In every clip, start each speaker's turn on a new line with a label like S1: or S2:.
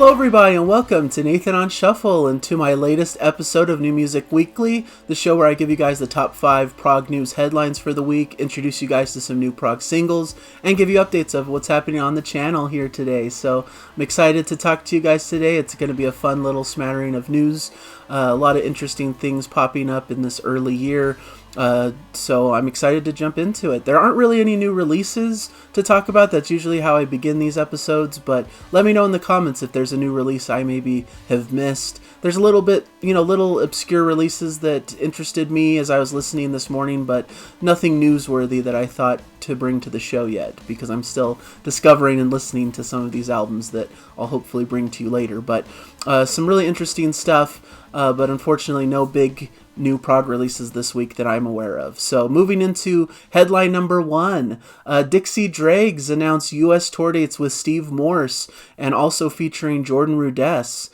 S1: Hello everybody and welcome to Nathan on Shuffle and to my latest episode of New Music Weekly, the show where I give you guys the top 5 prog news headlines for the week, introduce you guys to some new prog singles, and give you updates of what's happening on the channel here today. So I'm excited to talk to you guys today. It's going to be a fun little smattering of news, a lot of interesting things popping up in this early year. So I'm excited to jump into it. There aren't really any new releases to talk about. That's usually how I begin these episodes, but let me know in the comments if there's a new release I maybe have missed. There's a little bit, little obscure releases that interested me as I was listening this morning, but nothing newsworthy that I thought to bring to the show yet, because I'm still discovering and listening to some of these albums that I'll hopefully bring to you later. But some really interesting stuff, but unfortunately no big new prog releases this week that I'm aware of. So moving into headline number 1, Dixie Dregs announced US tour dates with Steve Morse and also featuring Jordan Rudess.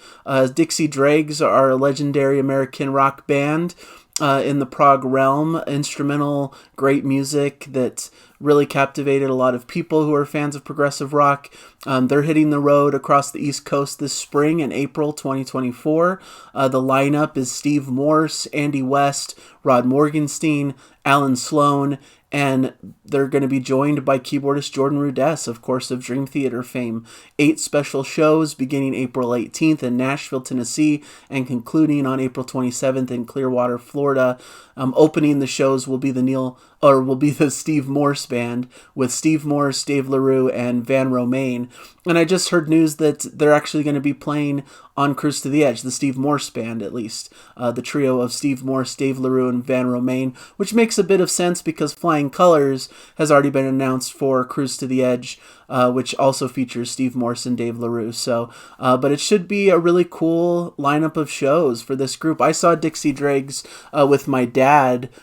S1: Dixie Dregs are a legendary American rock band in the prog realm, instrumental, great music that really captivated a lot of people who are fans of progressive rock. They're hitting the road across the East Coast this spring in April 2024. The lineup is Steve Morse, Andy West, Rod Morgenstein, Alan Sloan, and they're going to be joined by keyboardist Jordan Rudess, of course, of Dream Theater fame. 8 special shows beginning April 18th in Nashville, Tennessee, and concluding on April 27th in Clearwater, Florida. Opening the shows will be the Steve Morse Band with Steve Morse, Dave LaRue, and Van Romain. And I just heard news that they're actually going to be playing on Cruise to the Edge, the Steve Morse Band at least. The trio of Steve Morse, Dave LaRue, and Van Romain, which makes a bit of sense because Flying Colors has already been announced for Cruise to the Edge, which also features Steve Morse and Dave LaRue. So, but it should be a really cool lineup of shows for this group. I saw Dixie Dregs with my dad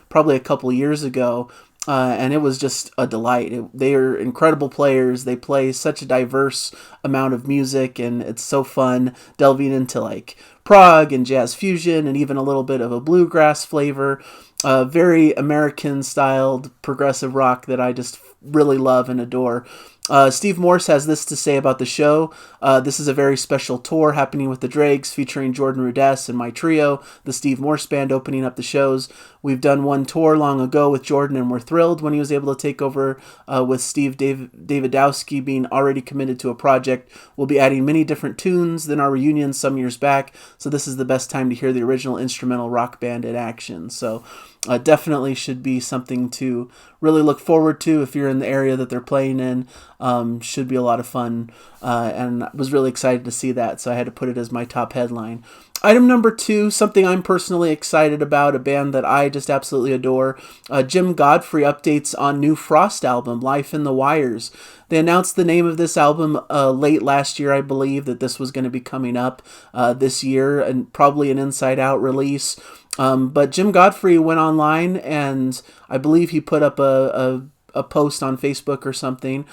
S1: probably a couple years ago, and it was just a delight. They are incredible players. They play such a diverse amount of music, and it's so fun delving into like prog and jazz fusion and even a little bit of a bluegrass flavor. Very American-styled progressive rock that I just really love and adore. Steve Morse has this to say about the show. This is a very special tour happening with the Dregs, featuring Jordan Rudess and my trio, the Steve Morse Band, opening up the shows. We've done one tour long ago with Jordan, and we're thrilled when he was able to take over with Steve Davidowski being already committed to a project. We'll be adding many different tunes than our reunion some years back, so this is the best time to hear the original instrumental rock band in action. So definitely should be something to really look forward to if you're in the area that they're playing in. Should be a lot of fun, and I was really excited to see that, so I had to put it as my top headline. Item number 2, something I'm personally excited about, a band that I just absolutely adore. Jim Godfrey updates on new Frost album, Life in the Wires. They announced the name of this album late last year, I believe, that this was going to be coming up this year, and probably an Inside Out release. But Jim Godfrey went online, and I believe he put up a post on Facebook or something,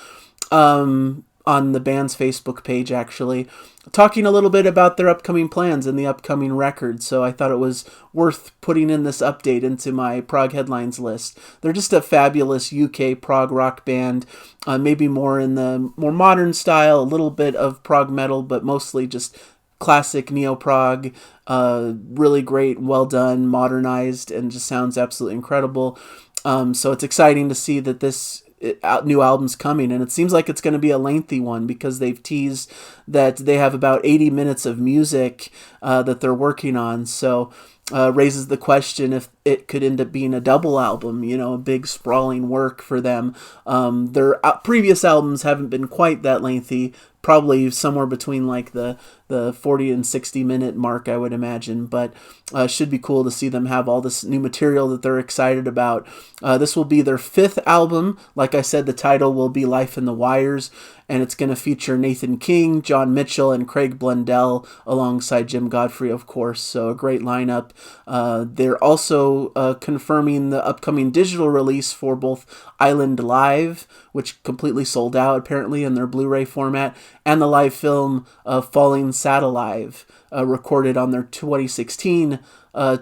S1: on the band's Facebook page, actually, talking a little bit about their upcoming plans and the upcoming record. So I thought it was worth putting in this update into my prog headlines list. They're just a fabulous UK prog rock band, maybe more in the more modern style, a little bit of prog metal, but mostly just classic neo-prog, really great, well done, modernized, and just sounds absolutely incredible. So it's exciting to see that this new album's coming, and it seems like it's going to be a lengthy one because they've teased that they have about 80 minutes of music that they're working on. So raises the question if it could end up being a double album, a big sprawling work for them. Their previous albums haven't been quite that lengthy, probably somewhere between like the 40 and 60 minute mark, I would imagine, but should be cool to see them have all this new material that they're excited about. This will be their 5th album. Like I said, the title will be Life in the Wires, and it's going to feature Nathan King, John Mitchell, and Craig Blundell alongside Jim Godfrey, of course, so a great lineup. They're also confirming the upcoming digital release for both Island Live, which completely sold out apparently in their Blu-ray format, and the live film Falling Satellite, recorded on their 2016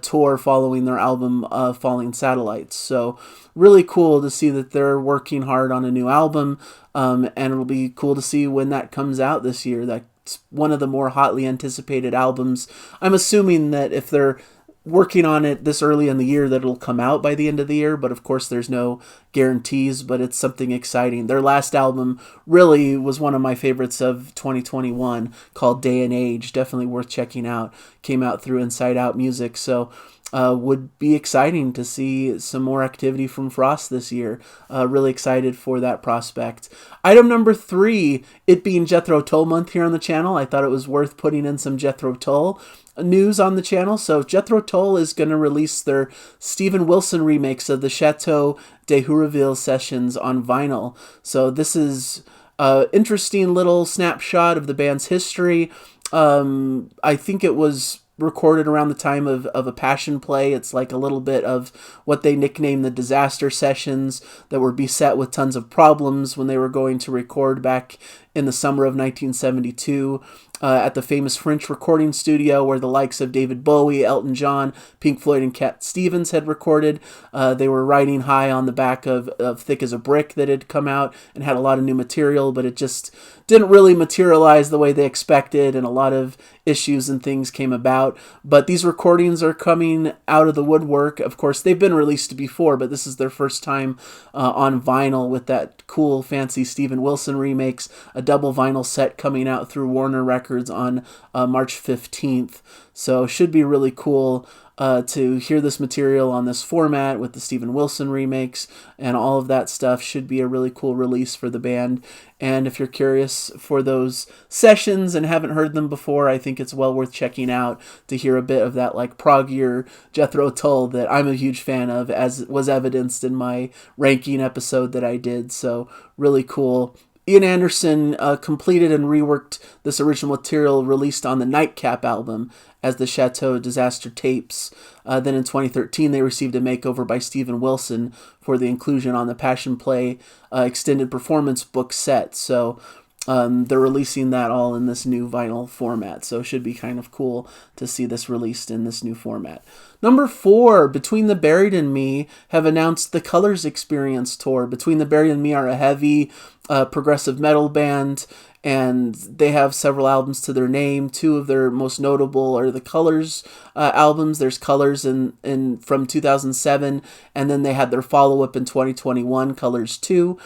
S1: tour following their album Falling Satellites. So really cool to see that they're working hard on a new album, and it'll be cool to see when that comes out this year. it's one of the more hotly anticipated albums. I'm assuming that if they're working on it this early in the year that it'll come out by the end of the year, but of course there's no guarantees, but it's something exciting. Their last album really was one of my favorites of 2021, called Day and Age. Definitely worth checking out. Came out through Inside Out Music, so would be exciting to see some more activity from Frost this year. Really excited for that prospect. Item number 3, it being Jethro Tull month here on the channel, I thought it was worth putting in some Jethro Tull news on the channel. So Jethro Tull is going to release their Steven Wilson remix of the Chateau de Huruville sessions on vinyl. So this is an interesting little snapshot of the band's history. I think it was recorded around the time of a Passion play. It's like a little bit of what they nicknamed the disaster sessions, that were beset with tons of problems when they were going to record back in the summer of 1972 at the famous French recording studio where the likes of David Bowie, Elton John, Pink Floyd, and Cat Stevens had recorded. They were riding high on the back of Thick as a Brick that had come out and had a lot of new material, but it just didn't really materialize the way they expected, and a lot of issues and things came about. But these recordings are coming out of the woodwork. Of course, they've been released before, but this is their first time on vinyl with that cool, fancy Steven Wilson remix, a double vinyl set coming out through Warner Records on March 15th. So should be really cool to hear this material on this format with the Steven Wilson remix and all of that stuff. Should be a really cool release for the band. And if you're curious for those sessions and haven't heard them before, I think it's well worth checking out to hear a bit of that like proggier Jethro Tull that I'm a huge fan of, as was evidenced in my ranking episode that I did. So really cool. Ian Anderson completed and reworked this original material released on the Nightcap album as the Chateau Disaster Tapes. Then in 2013, they received a makeover by Steven Wilson for the inclusion on the Passion Play extended performance book set. So they're releasing that all in this new vinyl format. So it should be kind of cool to see this released in this new format. Number 4, Between the Buried and Me have announced the Colors Experience Tour. Between the Buried and Me are a heavy progressive metal band, and they have several albums to their name. 2 of their most notable are the Colors albums. There's Colors in from 2007, and then they had their follow-up in 2021, Colors 2.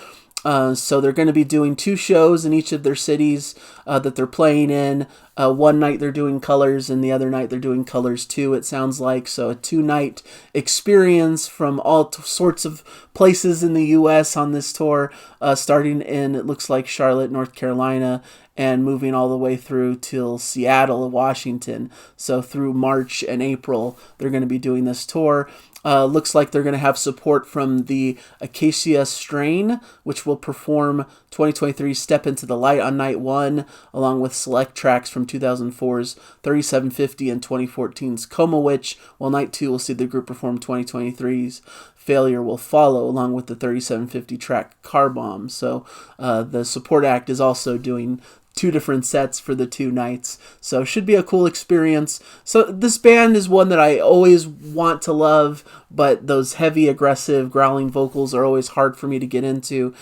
S1: So they're going to be doing 2 shows in each of their cities that they're playing in. One night they're doing Colors, and the other night they're doing Colors 2, it sounds like. So a 2-night experience from all sorts of places in the U.S. on this tour, starting in, it looks like, Charlotte, North Carolina, and moving all the way through till Seattle, Washington. So through March and April, they're going to be doing this tour. Looks like they're going to have support from the Acacia Strain, which will perform 2023's Step Into the Light on night 1, along with select tracks from 2004's 3750 and 2014's Coma Witch, while night 2 will see the group perform 2023's Failure Will Follow, along with the 3750 track Car Bomb. So the support act is also doing 2 different sets for the 2 nights. So should be a cool experience. So this band is one that I always want to love, but those heavy, aggressive, growling vocals are always hard for me to get into.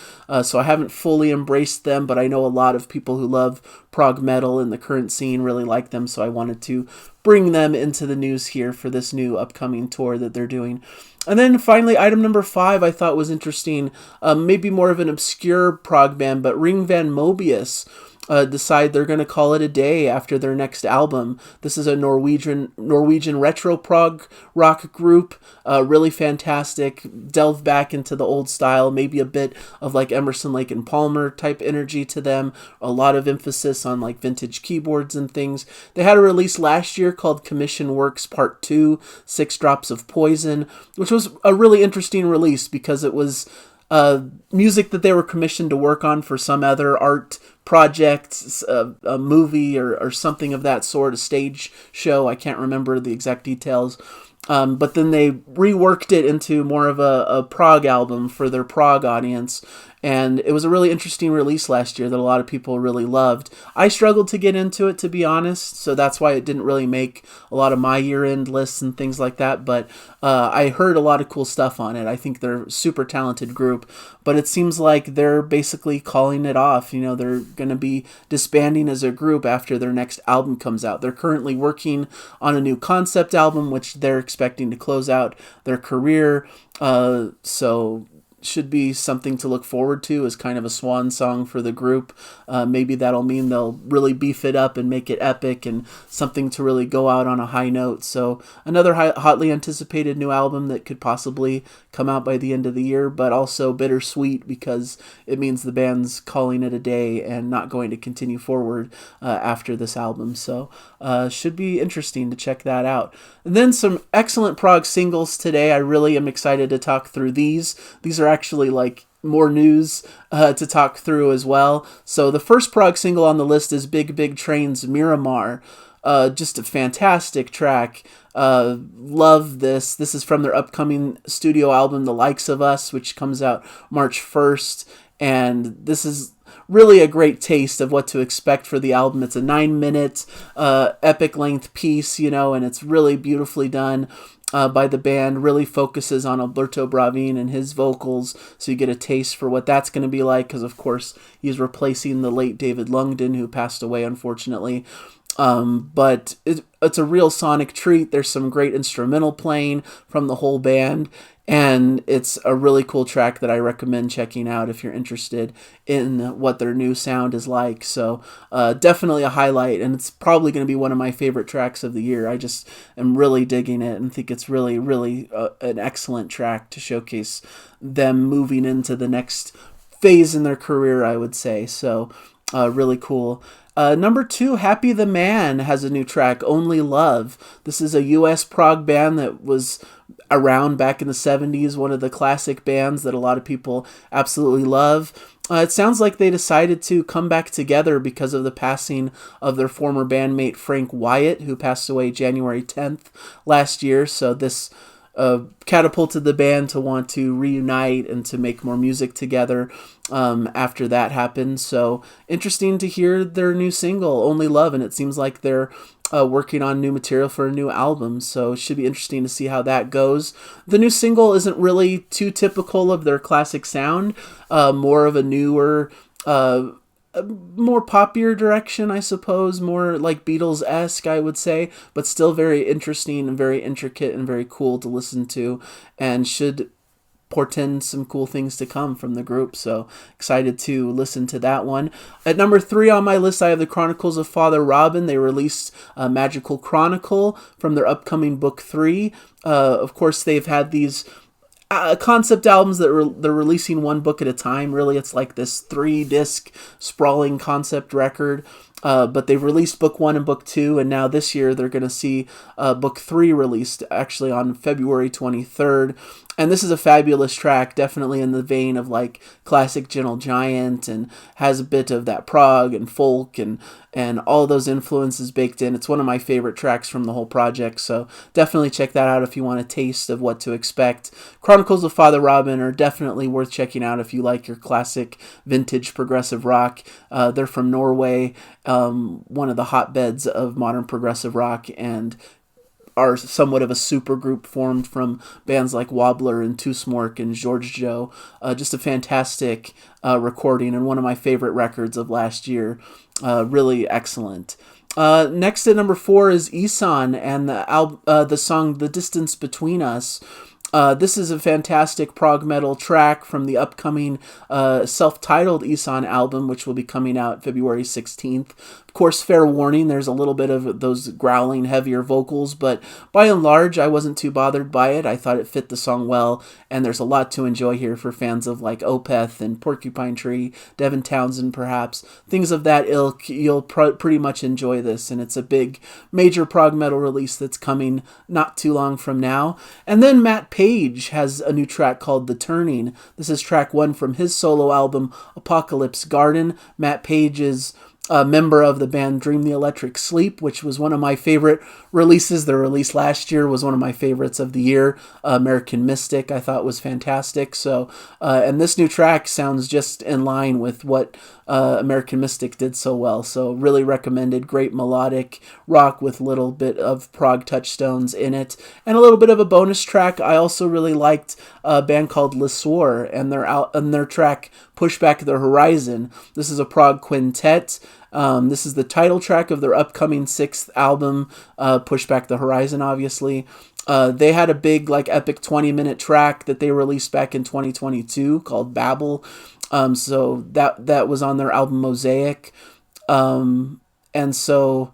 S1: So I haven't fully embraced them, but I know a lot of people who love prog metal in the current scene really like them, so I wanted to bring them into the news here for this new upcoming tour that they're doing. And then finally, item number 5 I thought was interesting. Maybe more of an obscure prog band, but Ring Van Mobius decide they're going to call it a day after their next album. This is a Norwegian retro prog rock group, really fantastic. Delve back into the old style, maybe a bit of like Emerson, Lake and Palmer type energy to them. A lot of emphasis on like vintage keyboards and things. They had a release last year called Commission Works Part 2, 6 Drops of Poison, which was a really interesting release because it was music that they were commissioned to work on for some other art project, a movie or something of that sort, a stage show. I can't remember the exact details. But then they reworked it into more of a prog album for their prog audience. And it was a really interesting release last year that a lot of people really loved. I struggled to get into it, to be honest, so that's why it didn't really make a lot of my year-end lists and things like that. But I heard a lot of cool stuff on it. I think they're a super talented group, but it seems like they're basically calling it off. You know, they're going to be disbanding as a group after their next album comes out. They're currently working on a new concept album, which they're expecting to close out their career. So should be something to look forward to as kind of a swan song for the group. Maybe that'll mean they'll really beef it up and make it epic and something to really go out on a high note. So another hotly anticipated new album that could possibly come out by the end of the year, but also bittersweet because it means the band's calling it a day and not going to continue forward after this album. So should be interesting to check that out. And then some excellent prog singles today. I really am excited to talk through these. These are actually like more news to talk through as well. So the first prog single on the list is Big Big Train's Miramar. Just a fantastic track. Love this. This is from their upcoming studio album, The Likes of Us, which comes out March 1st. And this is really a great taste of what to expect for the album. It's a 9-minute epic length piece, you know, and it's really beautifully done by the band. Really focuses on Alberto Bravin and his vocals, so you get a taste for what that's going to be like, because of course he's replacing the late David Lungden, who passed away unfortunately. But it's a real sonic treat. There's some great instrumental playing from the whole band, and it's a really cool track that I recommend checking out if you're interested in what their new sound is like. So definitely a highlight, and it's probably going to be one of my favorite tracks of the year. I just am really digging it and think it's really, really an excellent track to showcase them moving into the next phase in their career, I would say. So really cool. Number 2, Happy the Man has a new track, Only Love. This is a US prog band that was around back in the 70s, one of the classic bands that a lot of people absolutely love. It sounds like they decided to come back together because of the passing of their former bandmate Frank Wyatt, who passed away January 10th last year. So this catapulted the band to want to reunite and to make more music together after that happened. So interesting to hear their new single, Only Love, and it seems like they're working on new material for a new album, so it should be interesting to see how that goes. The new single isn't really too typical of their classic sound, more of a newer, more poppier direction, I suppose, more like Beatles-esque, I would say, but still very interesting and very intricate and very cool to listen to, and should portend some cool things to come from the group. So excited to listen to that one. At number 3 on my list, I have the Chronicles of Father Robin. They released a Magical Chronicle from their upcoming book 3. Of course, they've had these concept albums that they're releasing one book at a time. Really, it's like this 3-disc sprawling concept record. But they've released book 1 and book 2, and now this year they're going to see book 3 released actually on February 23rd. And this is a fabulous track, definitely in the vein of like classic Gentle Giant, and has a bit of that prog and folk and all those influences baked in. It's one of my favorite tracks from the whole project, so definitely check that out if you want a taste of what to expect. Chronicles of Father Robin are definitely worth checking out if you like your classic vintage progressive rock. They're from Norway, one of the hotbeds of modern progressive rock, and are somewhat of a super group formed from bands like Wobbler and Tusmork and George Joe. Just a fantastic recording and one of my favorite records of last year. Really excellent. Next at number 4 is Isan and the song The Distance Between Us. This is a fantastic prog metal track from the upcoming self-titled Isan album, which will be coming out February 16th. Of course, fair warning, there's a little bit of those growling, heavier vocals, but by and large, I wasn't too bothered by it. I thought it fit the song well, and there's a lot to enjoy here for fans of like Opeth and Porcupine Tree, Devin Townsend perhaps, things of that ilk. You'll pretty much enjoy this, and it's a big, major prog metal release that's coming not too long from now. And then Matt Page has a new track called The Turning. This is track 1 from his solo album, Apocalypse Garden. Matt Page is a member of the band Dream the Electric Sleep, which was one of my favorite releases. Their release last year was one of my favorites of the year. American Mystic, I thought was fantastic. So, and this new track sounds just in line with what American Mystic did so well. So really recommended. Great melodic rock with a little bit of prog touchstones in it, and a little bit of a bonus track. I also really liked a band called Lesueur and their track Push Back the Horizon. This is a prog quintet. This is the title track of their upcoming 6th album, Push Back the Horizon, obviously. They had a big, epic 20-minute track that they released back in 2022 called Babel. So that was on their album Mosaic. And so,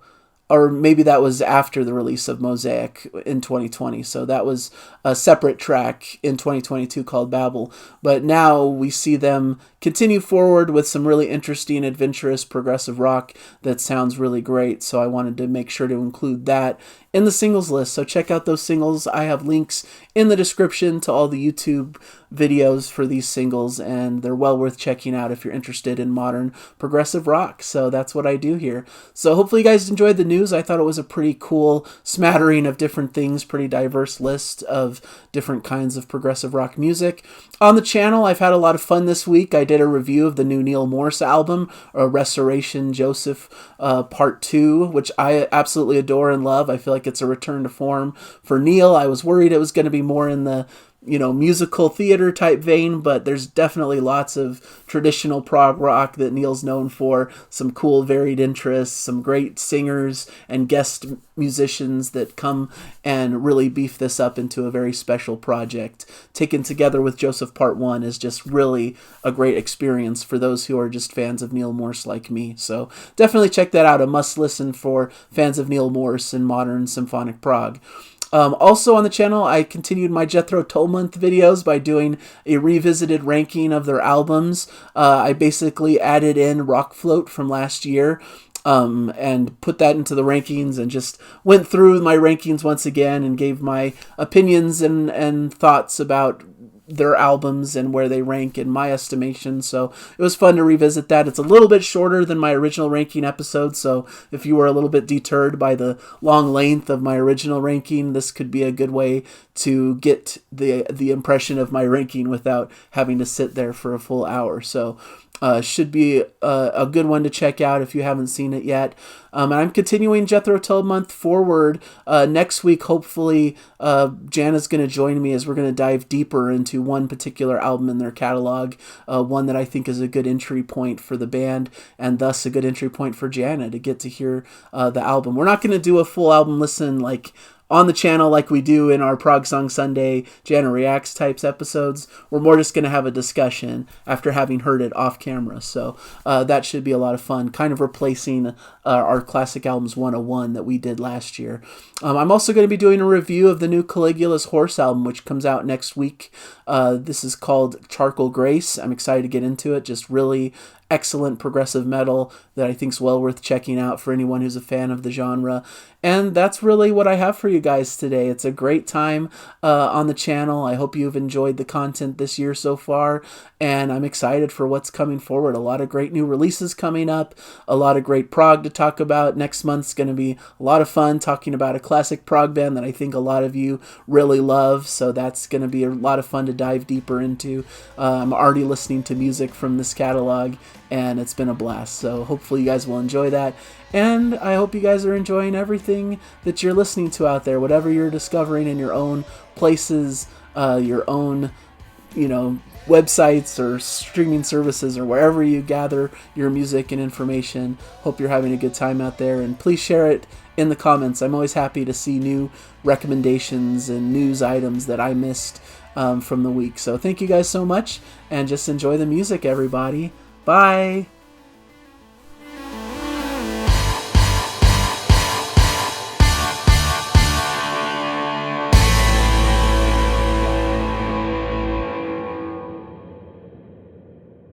S1: or maybe that was after the release of Mosaic in 2020. So that was a separate track in 2022 called Babel. But now we see them continue forward with some really interesting, adventurous, progressive rock that sounds really great. So I wanted to make sure to include that in the singles list. So check out those singles. I have links in the description to all the YouTube videos for these singles, and they're well worth checking out if you're interested in modern progressive rock. So that's what I do here. So hopefully you guys enjoyed the news. I thought it was a pretty cool smattering of different things, pretty diverse list of different kinds of progressive rock music. On the channel, I've had a lot of fun this week. I did a review of the new Neil Morse album, Restoration Joseph Part 2, which I absolutely adore and love. I feel like it's a return to form for Neil. I was worried it was going to be more in the musical theater type vein, but there's definitely lots of traditional prog rock that Neil's known for, some cool varied interests, some great singers and guest musicians that come and really beef this up into a very special project. Taken together with Joseph Part 1 is just really a great experience for those who are just fans of Neil Morse like me. So definitely check that out, a must listen for fans of Neil Morse and modern symphonic prog. Also on the channel, I continued my Jethro Tull month videos by doing a revisited ranking of their albums. I basically added in Rock Float from last year and put that into the rankings and just went through my rankings once again and gave my opinions and thoughts about their albums and where they rank in my estimation. So it was fun to revisit that. It's a little bit shorter than my original ranking episode, so if you were a little bit deterred by the long length of my original ranking, this could be a good way to get the impression of my ranking without having to sit there for a full hour. So should be a good one to check out if you haven't seen it yet. And I'm continuing Jethro Tull month forward. Next week, hopefully, Jana's going to join me as we're going to dive deeper into one particular album in their catalog, one that I think is a good entry point for the band, and thus a good entry point for Jana to get to hear the album. We're not going to do a full album listen on the channel like we do in our Prog Song Sunday Jana Reacts types episodes. We're more just going to have a discussion after having heard it off camera. So that should be a lot of fun, kind of replacing our Classic Albums 101 that we did last year. I'm also going to be doing a review of the new Caligula's Horse album, which comes out next week. This is called Charcoal Grace. I'm excited to get into it. Just really excellent progressive metal that I think is well worth checking out for anyone who's a fan of the genre. And that's really what I have for you guys today. It's a great time on the channel. I hope you've enjoyed the content this year so far, and I'm excited for what's coming forward. A lot of great new releases coming up, a lot of great prog to talk about. Next month's going to be a lot of fun talking about a classic prog band that I think a lot of you really love, so that's going to be a lot of fun to dive deeper into. I'm already listening to music from this catalog, and it's been a blast. So hopefully you guys will enjoy that. And I hope you guys are enjoying everything that you're listening to out there, whatever you're discovering in your own places, your own, websites or streaming services or wherever you gather your music and information. Hope you're having a good time out there, and please share it in the comments. I'm always happy to see new recommendations and news items that I missed from the week. So thank you guys so much, and just enjoy the music, everybody. Bye!